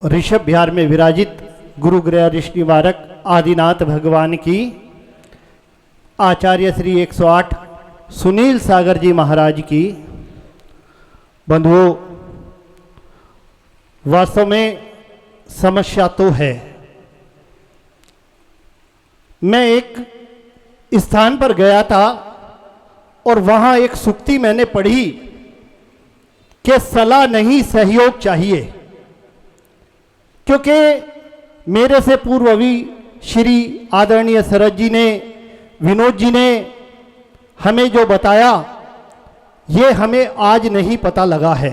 ऋषभ बिहार में विराजित गुरु गृह ऋषि निवारक आदिनाथ भगवान की आचार्य श्री 108 सुनील सागर जी महाराज की। बंधुओं, वास्तव में समस्या तो है। मैं एक स्थान पर गया था और वहाँ एक सूक्ति मैंने पढ़ी कि सलाह नहीं सहयोग चाहिए, क्योंकि मेरे से पूर्व अभी श्री आदरणीय शरद जी ने, विनोद जी ने हमें जो बताया, ये हमें आज नहीं पता लगा है।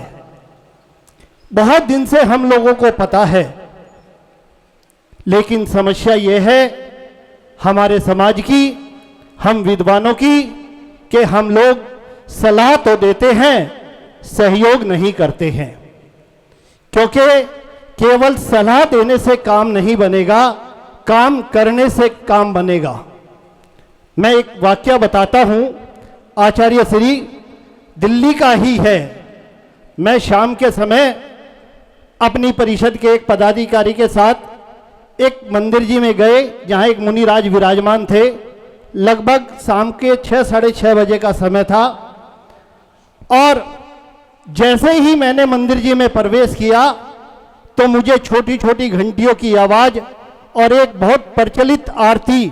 बहुत दिन से हम लोगों को पता है, लेकिन समस्या ये है हमारे समाज की, हम विद्वानों की, कि हम लोग सलाह तो देते हैं, सहयोग नहीं करते हैं। क्योंकि केवल सलाह देने से काम नहीं बनेगा, काम करने से काम बनेगा। मैं एक वाक्य बताता हूं, आचार्य श्री दिल्ली का ही है। मैं शाम के समय अपनी परिषद के एक पदाधिकारी के साथ एक मंदिर जी में गए, जहां एक मुनिराज विराजमान थे। लगभग शाम के 6 साढ़े 6 बजे का समय था और जैसे ही मैंने मंदिर जी में प्रवेश किया तो मुझे छोटी छोटी घंटियों की आवाज और एक बहुत प्रचलित आरती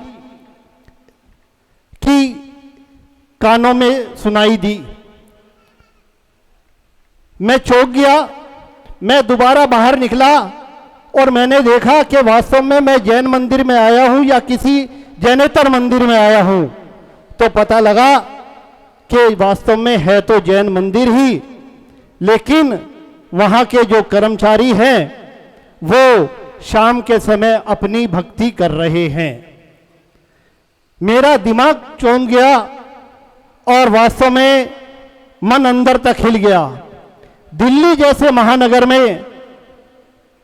की कानों में सुनाई दी। मैं चौंक गया। मैं दोबारा बाहर निकला और मैंने देखा कि वास्तव में मैं जैन मंदिर में आया हूं या किसी जैनेतर मंदिर में आया हूं। तो पता लगा कि वास्तव में है तो जैन मंदिर ही, लेकिन वहां के जो कर्मचारी हैं वो शाम के समय अपनी भक्ति कर रहे हैं। मेरा दिमाग चौंक गया और वास्तव में मन अंदर तक हिल गया। दिल्ली जैसे महानगर में,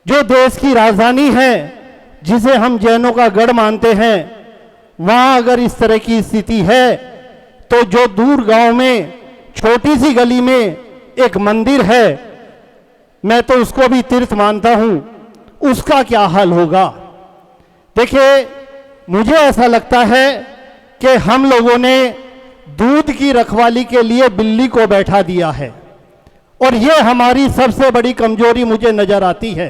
जो देश की राजधानी है, जिसे हम जैनों का गढ़ मानते हैं, वहां अगर इस तरह की स्थिति है तो जो दूर गांव में छोटी सी गली में एक मंदिर है, मैं तो उसको भी तीर्थ मानता हूं, उसका क्या हाल होगा। देखिए, मुझे ऐसा लगता है कि हम लोगों ने दूध की रखवाली के लिए बिल्ली को बैठा दिया है और ये हमारी सबसे बड़ी कमजोरी मुझे नजर आती है।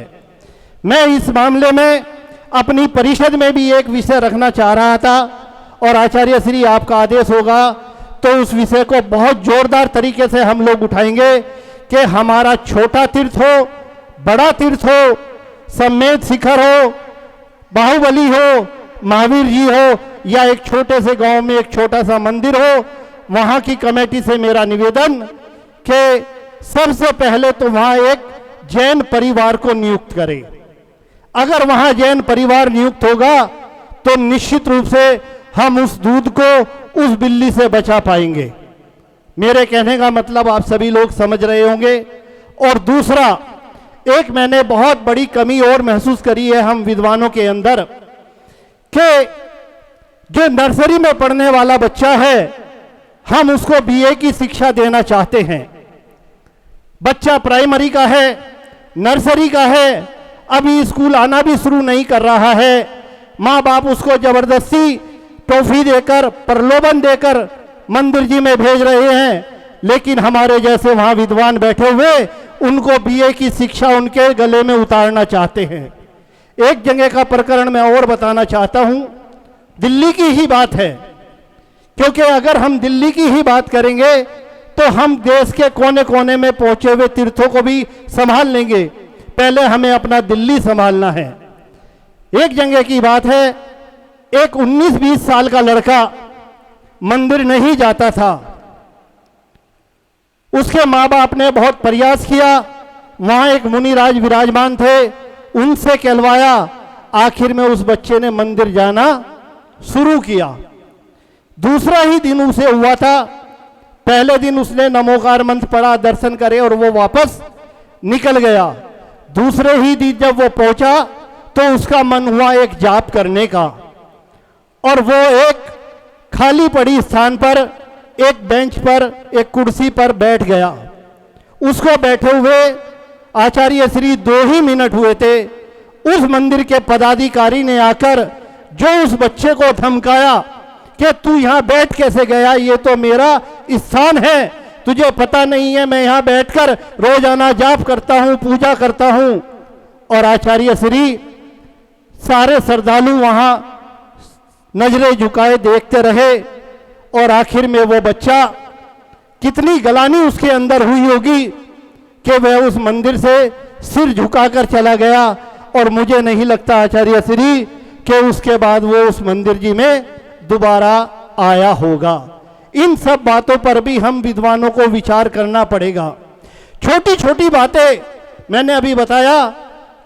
मैं इस मामले में अपनी परिषद में भी एक विषय रखना चाह रहा था और आचार्य श्री आपका आदेश होगा तो उस विषय को बहुत जोरदार तरीके से हम लोग उठाएंगे कि हमारा छोटा तीर्थ हो, बड़ा तीर्थ हो, समेत शिखर हो, बाहुबली हो, महावीर जी हो, या एक छोटे से गांव में एक छोटा सा मंदिर हो, वहां की कमेटी से मेरा निवेदन कि सबसे पहले तो वहां एक जैन परिवार को नियुक्त करें। अगर वहां जैन परिवार नियुक्त होगा तो निश्चित रूप से हम उस दूध को उस बिल्ली से बचा पाएंगे। मेरे कहने का मतलब आप सभी लोग समझ रहे होंगे। और दूसरा, एक मैंने बहुत बड़ी कमी और महसूस करी है हम विद्वानों के अंदर, कि जो नर्सरी में पढ़ने वाला बच्चा है, हम उसको बीए की शिक्षा देना चाहते हैं। बच्चा प्राइमरी का है, नर्सरी का है, अभी स्कूल आना भी शुरू नहीं कर रहा है। माँ बाप उसको जबरदस्ती टॉफी देकर, प्रलोभन देकर मंदिर जी में भेज रहे हैं, लेकिन हमारे जैसे वहां विद्वान बैठे हुए उनको बीए की शिक्षा उनके गले में उतारना चाहते हैं। एक जगह का प्रकरण मैं और बताना चाहता हूं, दिल्ली की ही बात है, क्योंकि अगर हम दिल्ली की ही बात करेंगे तो हम देश के कोने कोने में पहुंचे हुए तीर्थों को भी संभाल लेंगे। पहले हमें अपना दिल्ली संभालना है। एक जगह की बात है, एक 19-20 साल का लड़का मंदिर नहीं जाता था। उसके माँ बाप ने बहुत प्रयास किया, वहां एक मुनिराज विराजमान थे, उनसे कहलवाया, आखिर में उस बच्चे ने मंदिर जाना शुरू किया। दूसरा ही दिन उसे हुआ था। पहले दिन उसने नमोकार मंत्र पढ़ा, दर्शन करे और वो वापस निकल गया। दूसरे ही दिन जब वो पहुंचा तो उसका मन हुआ एक जाप करने का, और वो एक खाली पड़ी स्थान पर, एक बेंच पर, एक कुर्सी पर बैठ गया। उसको बैठे हुए आचार्य श्री 2 ही मिनट हुए थे, उस मंदिर के पदाधिकारी ने आकर जो उस बच्चे को धमकाया कि तू यहाँ बैठ कैसे गया, ये तो मेरा स्थान है, तुझे पता नहीं है मैं यहाँ बैठकर रोजाना जाप करता हूँ, पूजा करता हूँ। और आचार्य श्री सारे श्रद्धालु वहाँ नजरें झुकाए देखते रहे और आखिर में वो बच्चा, कितनी गलानी उसके अंदर हुई होगी कि वह उस मंदिर से सिर झुकाकर चला गया। और मुझे नहीं लगता आचार्य श्री कि उसके बाद वो उस मंदिर जी में दोबारा आया होगा। इन सब बातों पर भी हम विद्वानों को विचार करना पड़ेगा। छोटी छोटी बातें मैंने अभी बताया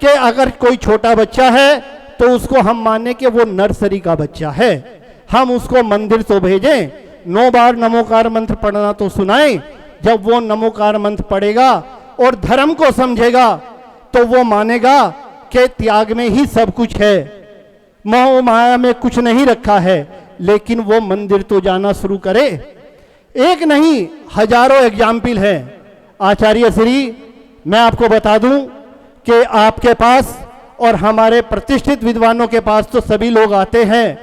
कि अगर कोई छोटा बच्चा है तो उसको हम माने कि वो नर्सरी का बच्चा है, हम उसको मंदिर तो भेजें, 9 बार नमोकार मंत्र पढ़ना तो सुनाएं। जब वो नमोकार मंत्र पढ़ेगा और धर्म को समझेगा तो वो मानेगा कि त्याग में ही सब कुछ है, मोह माया में कुछ नहीं रखा है। लेकिन वो मंदिर तो जाना शुरू करे। एक नहीं हजारों एग्जाम्पल है। आचार्य श्री, मैं आपको बता दूं कि आपके पास और हमारे प्रतिष्ठित विद्वानों के पास तो सभी लोग आते हैं,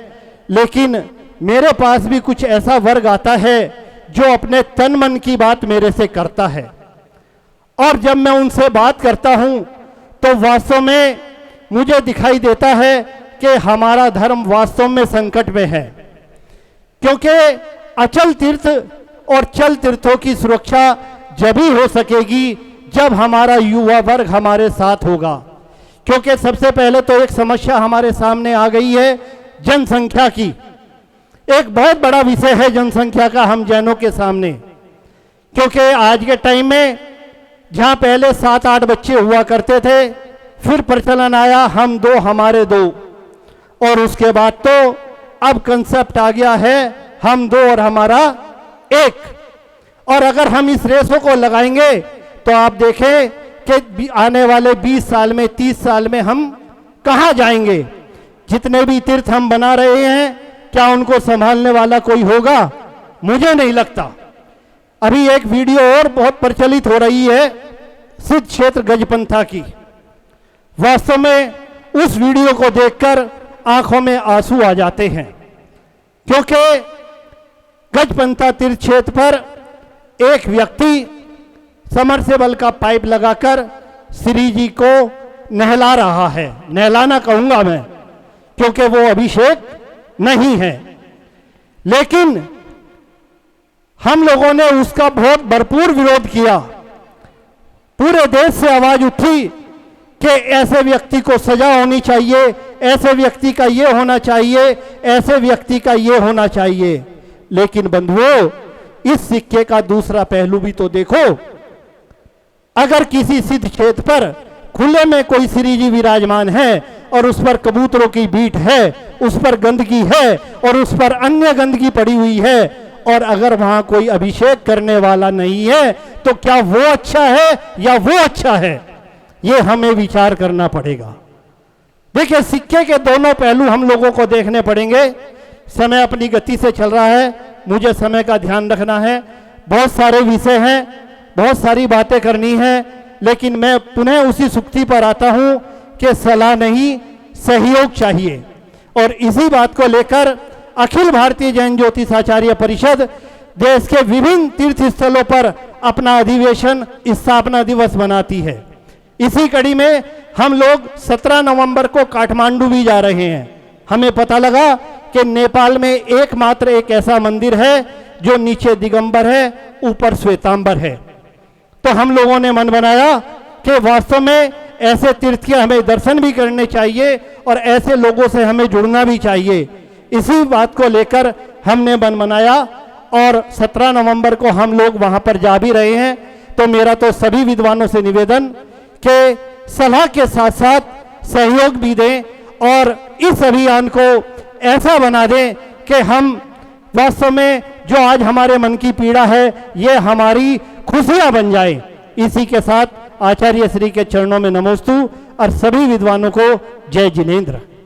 लेकिन मेरे पास भी कुछ ऐसा वर्ग आता है जो अपने तन मन की बात मेरे से करता है। और जब मैं उनसे बात करता हूं तो वास्तव में मुझे दिखाई देता है कि हमारा धर्म वास्तव में संकट में है, क्योंकि अचल तीर्थ और चल तीर्थों की सुरक्षा जब ही हो सकेगी जब हमारा युवा वर्ग हमारे साथ होगा। क्योंकि सबसे पहले तो एक समस्या हमारे सामने आ गई है जनसंख्या की। एक बहुत बड़ा विषय है जनसंख्या का हम जैनों के सामने, क्योंकि आज के टाइम में जहां पहले 7-8 बच्चे हुआ करते थे, फिर प्रचलन आया हम 2 हमारे 2, और उसके बाद तो अब कंसेप्ट आ गया है हम 2 और हमारा 1। और अगर हम इस रेशो को लगाएंगे तो आप देखें कि आने वाले 20 साल में 30 साल में हम कहां जाएंगे। जितने भी तीर्थ हम बना रहे हैं, क्या उनको संभालने वाला कोई होगा? मुझे नहीं लगता। अभी एक वीडियो और बहुत प्रचलित हो रही है सिद्ध क्षेत्र गजपंथा की। वास्तव में उस वीडियो को देखकर आंखों में आंसू आ जाते हैं, क्योंकि गजपंथा तीर्थ क्षेत्र पर एक व्यक्ति समरसेबल का पाइप लगाकर श्री जी को नहला रहा है। नहलाना कहूंगा मैं, क्योंकि वो अभिषेक नहीं है। लेकिन हम लोगों ने उसका बहुत भरपूर विरोध किया। पूरे देश से आवाज उठी कि ऐसे व्यक्ति को सजा होनी चाहिए, ऐसे व्यक्ति का ये होना चाहिए, ऐसे व्यक्ति का ये होना चाहिए। लेकिन बंधुओं, इस सिक्के का दूसरा पहलू भी तो देखो। अगर किसी सिद्ध क्षेत्र पर खुले में कोई श्री जी विराजमान है और उस पर कबूतरों की बीट है, उस पर गंदगी है और उस पर अन्य गंदगी पड़ी हुई है, और अगर वहां कोई अभिषेक करने वाला नहीं है, तो क्या वो अच्छा है या वो अच्छा है? ये हमें विचार करना पड़ेगा। देखिए, सिक्के के दोनों पहलू हम लोगों को देखने पड़ेंगे। समय अपनी गति से चल रहा है, मुझे समय का ध्यान रखना है। बहुत सारे विषय हैं, बहुत सारी बातें करनी है, लेकिन मैं पुनः उसी सुक्ति पर आता हूं कि सलाह नहीं, सहयोग चाहिए। और इसी बात को लेकर अखिल भारतीय जैन ज्योतिषाचार्य परिषद देश के विभिन्न तीर्थ स्थलों पर अपना अधिवेशन स्थापना दिवस मनाती है। इसी कड़ी में हम लोग 17 नवंबर को काठमांडू भी जा रहे हैं। हमें पता लगा कि नेपाल में एकमात्र एक ऐसा मंदिर है जो नीचे दिगंबर है, ऊपर श्वेतांबर है। तो हम लोगों ने मन बनाया कि वास्तव में ऐसे तीर्थ के हमें दर्शन भी करने चाहिए और ऐसे लोगों से हमें जुड़ना भी चाहिए। इसी बात को लेकर हमने मन बनाया और 17 नवंबर को हम लोग वहां पर जा भी रहे हैं। तो मेरा तो सभी विद्वानों से निवेदन कि सलाह के साथ साथ सहयोग भी दें और इस अभियान को ऐसा बना दें कि हम वास्तव में जो आज हमारे मन की पीड़ा है, ये हमारी खुशियां बन जाए। इसी के साथ आचार्य श्री के चरणों में नमोस्तु और सभी विद्वानों को जय जिनेन्द्र।